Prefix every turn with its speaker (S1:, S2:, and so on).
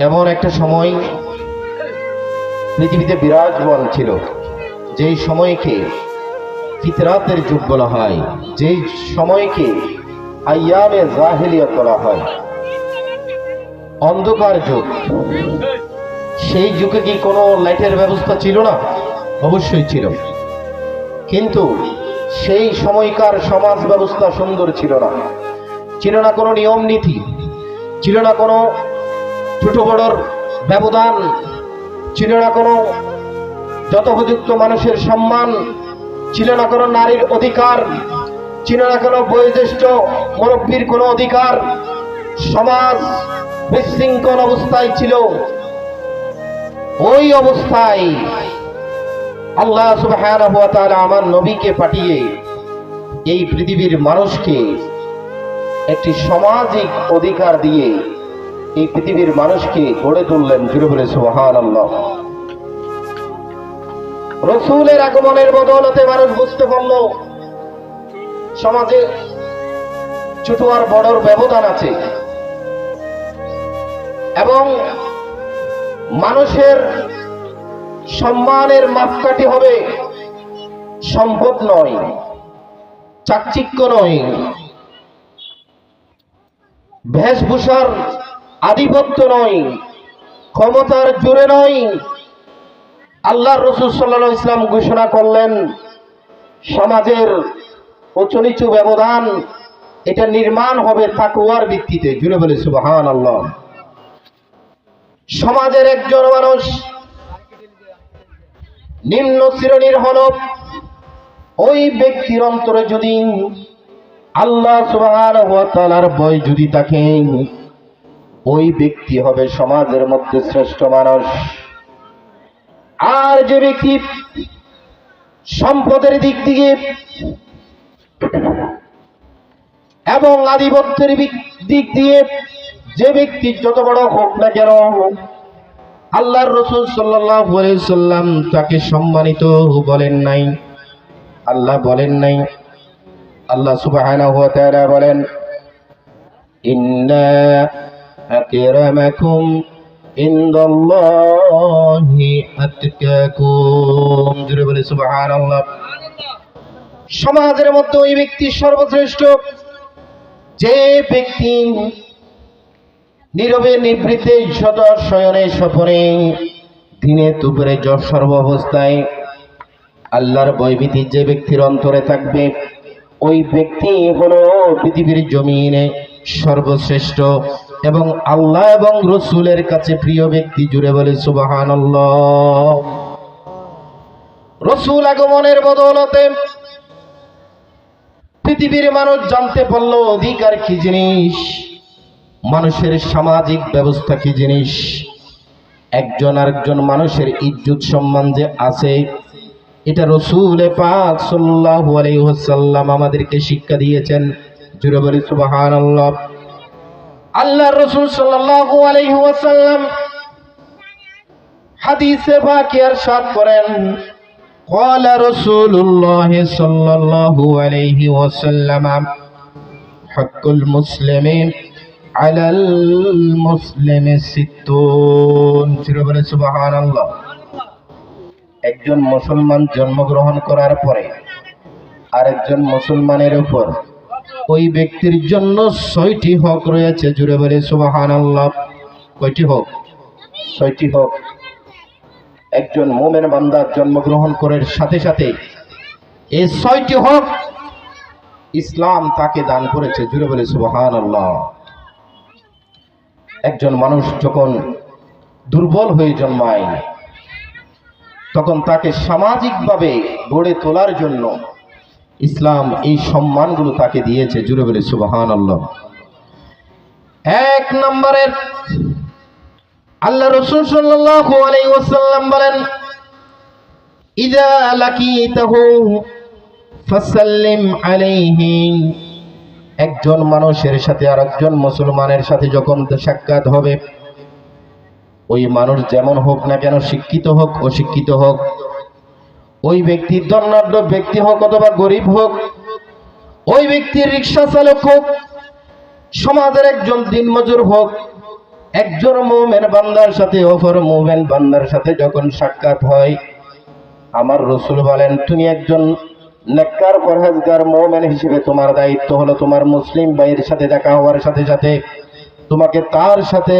S1: এমন একটা সময় পৃথিবীতে বিরাজমান ছিল, যেই সময়কে ফিতরাতের যুগ বলা হয়, যেই সময়কে আইয়ামে জাহেলিয়াত বলা হয়, অন্ধকার যুগ। সেই যুগে কি কোনো লাইটের ব্যবস্থা ছিল না? অবশ্যই ছিল, কিন্তু সেই সময়কার সমাজ ব্যবস্থা সুন্দর ছিল না। ছিল না কোনো নিয়ম নীতি, ছিল না কোনো ছোট বড়র ব্যবধান, ছিল না কোনো যথোপযুক্ত মানুষের সম্মান, ছিল না কোনো নারীর অধিকার, ছিল না কোনো বয়োজ্যেষ্ঠ মুরব্বীর কোনো অধিকার। সমাজ বিশৃঙ্খল অবস্থায় ছিল। ওই অবস্থায় আল্লাহ সুবহানাহু ওয়া তাআলা আমার নবীকে পাঠিয়ে এই পৃথিবীর মানুষকে একটি সামাজিক অধিকার দিয়ে এই পৃথিবীর মানুষকে গড়ে তুললেন। জুড়ে বলে সুবহানাল্লাহ। রাসূলের আগমনের বদৌলতে মানুষ বুঝতে পারল সমাজে ছোট আর বড়র ব্যবধান আছে, এবং মানুষের সম্মানের মাপকাঠি হবে সম্পদ নয়, চাকচিক্য নয়, বেশভূষার আধিপত্য নয়, ক্ষমতার জোরে নয়। আল্লাহর রাসূল সাল্লাল্লাহু আলাইহি ওয়াসাল্লাম ঘোষণা করলেন, সমাজের উঁচু নিচু ব্যবধান এটা নির্মাণ হবে তাকওয়ার ভিত্তিতে। জুড়ে বলে সুবহানাল্লাহ। সমাজের একজন মানুষ নিম্ন শ্রেণীর হল, ওই ব্যক্তির অন্তরে যদি আল্লাহ সুবহানাহু ওয়া তাআলার ভয় যদি থাকে, ওই ব্যক্তি হবে সমাজের মধ্যে শ্রেষ্ঠ মানুষ। আর যে ব্যক্তি সম্পদের দিক থেকে এবং আধিপত্যের দিক দিয়ে যে ব্যক্তি যত বড় হোক না কেন, আল্লাহর রাসূল সাল্লাল্লাহু আলাইহি সাল্লাম তাকে সম্মানিত বলেন নাই। আল্লাহ বলেন নাই। আল্লাহ সুবহানাহু ওয়া তাআলা বলেন, ইন্না আকরামাকুম ইনদাল্লাহি আতকাকুম। জোরে বলে সুবহানাল্লাহ। সমাজের মধ্যে ওই ব্যক্তি সর্বশ্রেষ্ঠ যে ব্যক্তি নীরবে নিভৃতে শত শয়নে স্বপনে দিনে দুপুরে সর্ব অবস্থায় আল্লাহর ভয়ভীতি যে ব্যক্তির অন্তরে থাকবে, ওই ব্যক্তি হলো পৃথিবীর জমিনে সর্বশ্রেষ্ঠ এবং আল্লাহ এবং রাসূলের কাছে প্রিয় ব্যক্তি। জুড়ে বলে সুবহানাল্লাহ। রাসূল আগমনের বদৌলতে পৃথিবীর মানুষ জানতে পারল অধিকার কি জিনিস, মানুষের সামাজিক ব্যবস্থা কি জিনিস, একজন আরেকজন মানুষের ইজ্জত সম্মান যে আছে, এটা রাসূল পাক সাল্লাল্লাহু আলাইহি ওয়াসাল্লাম আমাদেরকে শিক্ষা দিয়েছেন। জুড়ে বলি সুবহানাল্লাহ। আল্লাহর রাসূল সাল্লাল্লাহু আলাইহি ওয়াসাল্লাম হাদিসে পাকে ইরশাদ করেন, قال رسول الله صلى الله عليه وسلم حق المسلمين على المسلم ستون। সুবহানাল্লাহ। একজন মুসলমান জন্মগ্রহণ করার পরে আরেকজন মুসলমানের উপর ওই ব্যক্তির জন্য 6টি হক রয়েছে। জুড়ে বলে সুবহানাল্লাহ। কয়টি হক? 6টি হক। একজন মুমিন বান্দা জন্মগ্রহণ করার সাথে সাথে এই 6টি হক ইসলাম তাকে দান করেছে। জুড়ে বলে সুবহানাল্লাহ। একজন মানুষ যখন দুর্বল হয়ে জন্মায়, তখন তাকে সামাজিকভাবে গড়ে তোলার জন্য ইসলাম এই সম্মানগুলো তাকে দিয়েছে। জুড়ে বলে সুবহানাল্লাহ। 1 নম্বরের আল্লাহ রাসূল সাল্লাল্লাহু আলাইহি ওয়াসাল্লাম বলেন, ইযা লাকিতাহু ফাসাল্লিম আলাইহি। একজন মানুষের সাথে আরেকজন মুসলমানের সাথে যখন সাক্ষাৎ হবে, ওই মানুষ যেমন হোক না কেন, শিক্ষিত হোক অশিক্ষিত হোক, ওই ব্যক্তি ধনাঢ্য ব্যক্তি হোক অথবা গরিব হোক, ওই ব্যক্তির রিকশা চালক হোক, সমাজের একজন দিনমজুর হোক, একজন মুমিন বান্দার সাথে অপর মুমিন বান্দার সাথে যখন সাক্ষাৎ হয়, আমার রাসূল বলেন, তুমি একজন নেককার পরহেজগার মুমিন হিসেবে তোমার দায়িত্ব হলো তোমার মুসলিম ভাইয়ের সাথে দেখা হওয়ার সাথে সাথে তোমাকে তার সাথে